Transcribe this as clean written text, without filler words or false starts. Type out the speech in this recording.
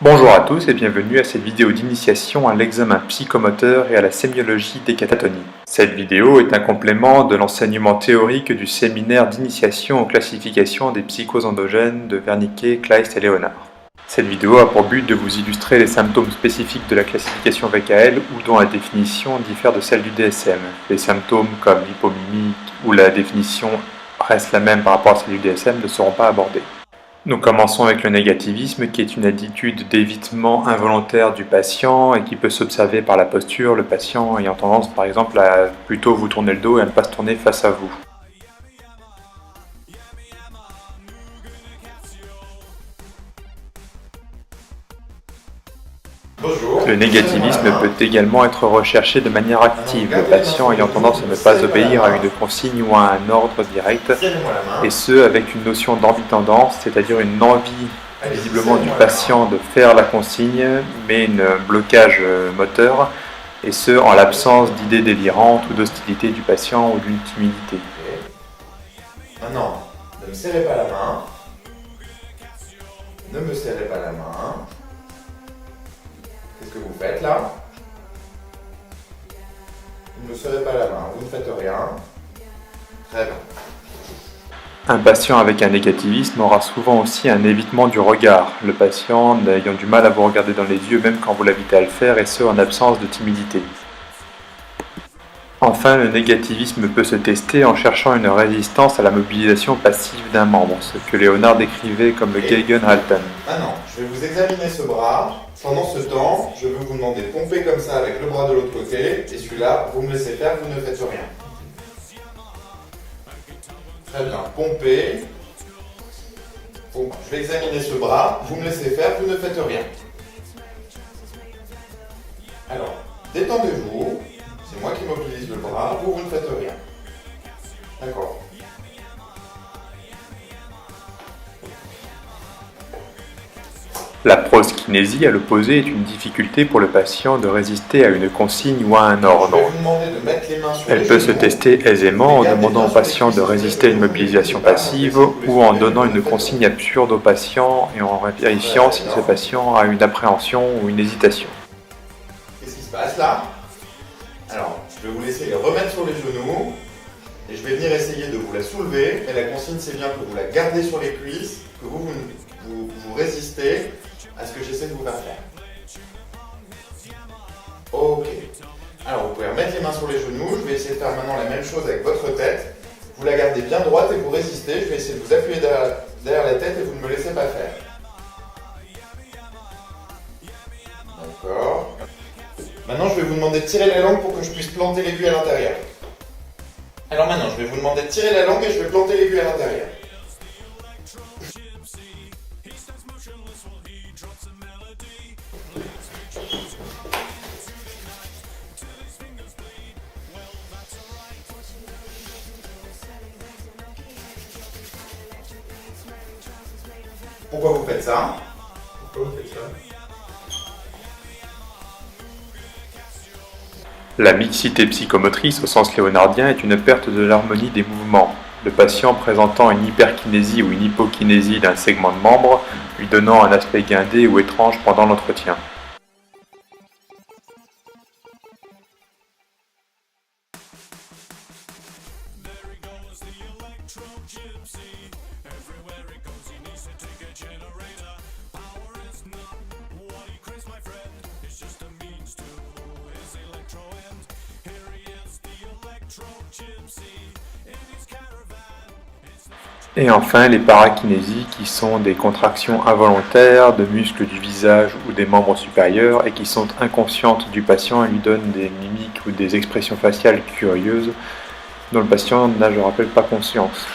Bonjour à tous et bienvenue à cette vidéo d'initiation à l'examen psychomoteur et à la sémiologie des catatonies. Cette vidéo est un complément de l'enseignement théorique du séminaire d'initiation aux classifications des psychoses endogènes de Wernicke, Kleist et Léonard. Cette vidéo a pour but de vous illustrer les symptômes spécifiques de la classification VKL ou dont la définition diffère de celle du DSM. Les symptômes comme l'hypomimie ou la définition reste la même par rapport à celle du DSM ne seront pas abordés. Nous commençons avec le négativisme qui est une attitude d'évitement involontaire du patient et qui peut s'observer par la posture, le patient ayant tendance par exemple à plutôt vous tourner le dos et à ne pas se tourner face à vous. Bonjour. Le négativisme peut également être recherché de manière active, le patient ayant tendance à ne pas obéir à une consigne ou à un ordre direct, et ce avec une notion d'envie-tendance, c'est-à-dire une envie visiblement du patient de faire la consigne, mais un blocage moteur, et ce en l'absence d'idées délirantes ou d'hostilité du patient ou d'une timidité. Maintenant, ne me serrez pas la main. Ne me serrez pas la main. Qu'est-ce que vous faites là? Vous ne me serrez pas la main, vous ne faites rien. Très bien. Un patient avec un négativisme aura souvent aussi un évitement du regard, le patient ayant du mal à vous regarder dans les yeux même quand vous l'invitez à le faire, et ce en absence de timidité. Enfin, le négativisme peut se tester en cherchant une résistance à la mobilisation passive d'un membre, ce que Léonard décrivait comme le Gegenhalten. Maintenant, je vais vous examiner ce bras. Pendant ce temps, je vais vous demander de pomper comme ça avec le bras de l'autre côté, et celui-là, vous me laissez faire, vous ne faites rien. Très bien, pompez. Bon, je vais examiner ce bras, vous me laissez faire, vous ne faites rien. Alors, détendez-vous. C'est moi qui mobilise le bras, vous ne faites rien. D'accord. La proskinésie, à l'opposé, est une difficulté pour le patient de résister à une consigne ou à un ordre. Je vais vous demander de mettre les mains sur les Elle peut se genoux. tester aisément en demandant au patient de résister à une mobilisation passive ou en donnant une consigne absurde au patient et en vérifiant si ce patient a une appréhension ou une hésitation. Qu'est-ce qui se passe là? Alors, je vais vous laisser les remettre sur les genoux et je vais venir essayer de vous la soulever. Et la consigne, c'est bien que vous la gardez sur les cuisses, que vous résistez à ce que j'essaie de vous faire faire. Ok. Alors, vous pouvez remettre les mains sur les genoux. Je vais essayer de faire maintenant la même chose avec votre tête. Vous la gardez bien droite et vous résistez. Je vais essayer de vous appuyer derrière la tête et vous ne me laissez pas faire. D'accord. Maintenant, je vais vous demander de tirer la langue pour que je puisse planter l'aiguille à l'intérieur. Alors maintenant, je vais vous demander de tirer la langue et je vais planter l'aiguille à l'intérieur. Pourquoi vous faites ça? La mixité psychomotrice au sens léonardien est une perte de l'harmonie des mouvements. Le patient présentant une hyperkinésie ou une hypokinésie d'un segment de membre, lui donnant un aspect guindé ou étrange pendant l'entretien. Et enfin, les parakinésies qui sont des contractions involontaires de muscles du visage ou des membres supérieurs et qui sont inconscientes du patient et lui donnent des mimiques ou des expressions faciales curieuses dont le patient n'a, je rappelle, pas conscience.